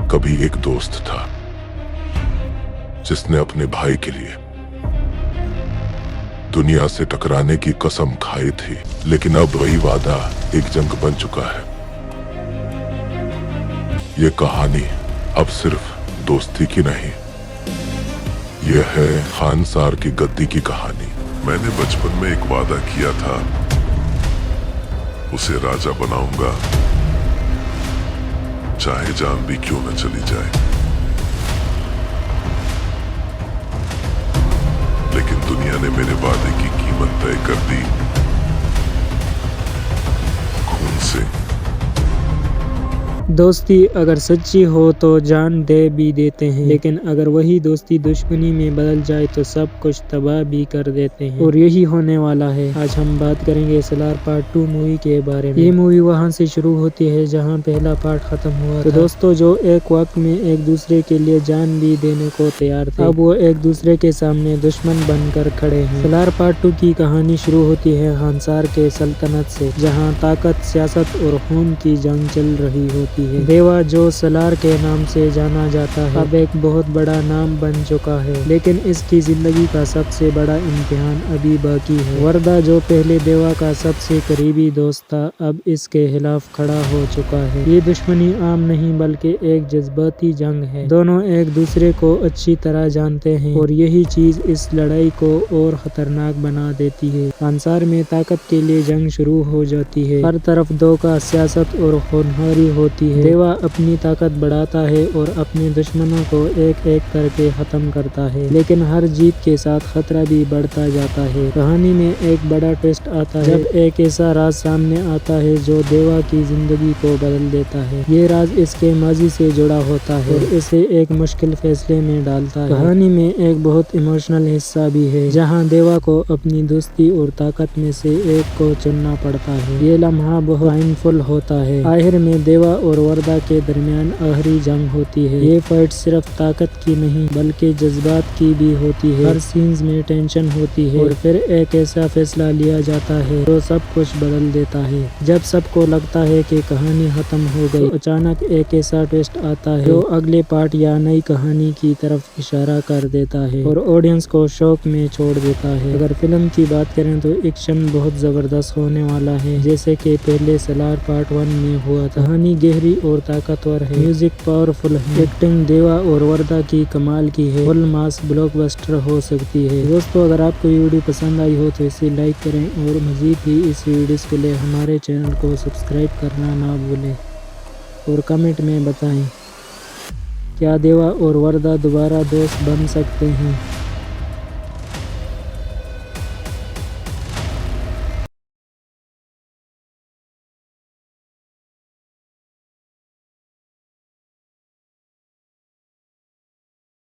कभी एक दोस्त था जिसने अपने भाई के लिए दुनिया से टकराने की कसम खाई थी, लेकिन अब वही वादा एक जंग बन चुका है। ये कहानी अब सिर्फ दोस्ती की नहीं, यह है खानसार की गद्दी की कहानी। मैंने बचपन में एक वादा किया था, उसे राजा बनाऊंगा, चाहे जान भी क्यों न चली जाए। लेकिन दुनिया ने मेरे वादे की कीमत तय कर दी, खून से। दोस्ती अगर सच्ची हो तो जान दे भी देते हैं, लेकिन अगर वही दोस्ती दुश्मनी में बदल जाए तो सब कुछ तबाह भी कर देते हैं। और यही होने वाला है। आज हम बात करेंगे सलार पार्ट 2 मूवी के बारे में। ये मूवी वहां से शुरू होती है जहां पहला पार्ट खत्म हुआ तो दोस्तों जो एक वक्त में एक दूसरे के लिए जान भी देने को तैयार थे, अब वो एक दूसरे के सामने दुश्मन बनकर खड़े हैं। सलार पार्ट 2 की कहानी शुरू होती है खानसार के सल्तनत से, जहाँ ताकत, सियासत और खून की जंग चल रही होती है। देवा जो सलार के नाम से जाना जाता है, अब एक बहुत बड़ा नाम बन चुका है, लेकिन इसकी जिंदगी का सबसे बड़ा इम्तिहान अभी बाकी है। वर्दा जो पहले देवा का सबसे करीबी दोस्त था, अब इसके खिलाफ खड़ा हो चुका है। ये दुश्मनी आम नहीं बल्कि एक जज्बाती जंग है। दोनों एक दूसरे को अच्छी तरह जानते हैं और यही चीज इस लड़ाई को और खतरनाक बना देती है। खानसार में ताकत के लिए जंग शुरू हो जाती है। हर तरफ धोखा, सियासत और खूनखारी होती है। देवा अपनी ताकत बढ़ाता है और अपने दुश्मनों को एक एक करके खत्म करता है, लेकिन हर जीत के साथ खतरा भी बढ़ता जाता है। कहानी में एक बड़ा ट्विस्ट आता है जब एक ऐसा राज सामने आता है जो देवा की जिंदगी को बदल देता है। ये राज इसके माजी से जुड़ा होता है और इसे एक मुश्किल फैसले में डालता है। कहानी में एक बहुत इमोशनल हिस्सा भी है, जहाँ देवा को अपनी दोस्ती और ताकत में से एक को चुनना पड़ता है। ये लम्हा बहुत पाइनफुल होता है। आखिर में देवा और वर्दा के दरमियान आखिरी जंग होती है। ये फाइट सिर्फ ताकत की नहीं बल्कि जज्बात की भी होती है। हर सीन्स में टेंशन होती है और फिर एक ऐसा फैसला लिया जाता है जो सब कुछ बदल देता है। जब सबको लगता है कि कहानी खत्म हो गई, तो अचानक एक ऐसा ट्विस्ट आता है जो अगले पार्ट या नई कहानी की तरफ इशारा कर देता है और ऑडियंस को शौक में छोड़ देता है। अगर फिल्म की बात करें तो एक्शन बहुत जबरदस्त होने वाला है, जैसे कि पहले सलार पार्ट 1 में हुआ था। कहानी गहरी और ताकतवर है, म्यूजिक पावरफुल है, एक्टिंग देवा और वर्दा की कमाल की है, फुल मास ब्लॉकबस्टर हो सकती है। दोस्तों अगर आपको ये वीडियो पसंद आई हो तो इसे लाइक करें और मजीद भी इस वीडियोस के लिए हमारे चैनल को सब्सक्राइब करना ना भूलें और कमेंट में बताएं क्या देवा और वर्दा दोबारा दोस्त बन सकते हैं।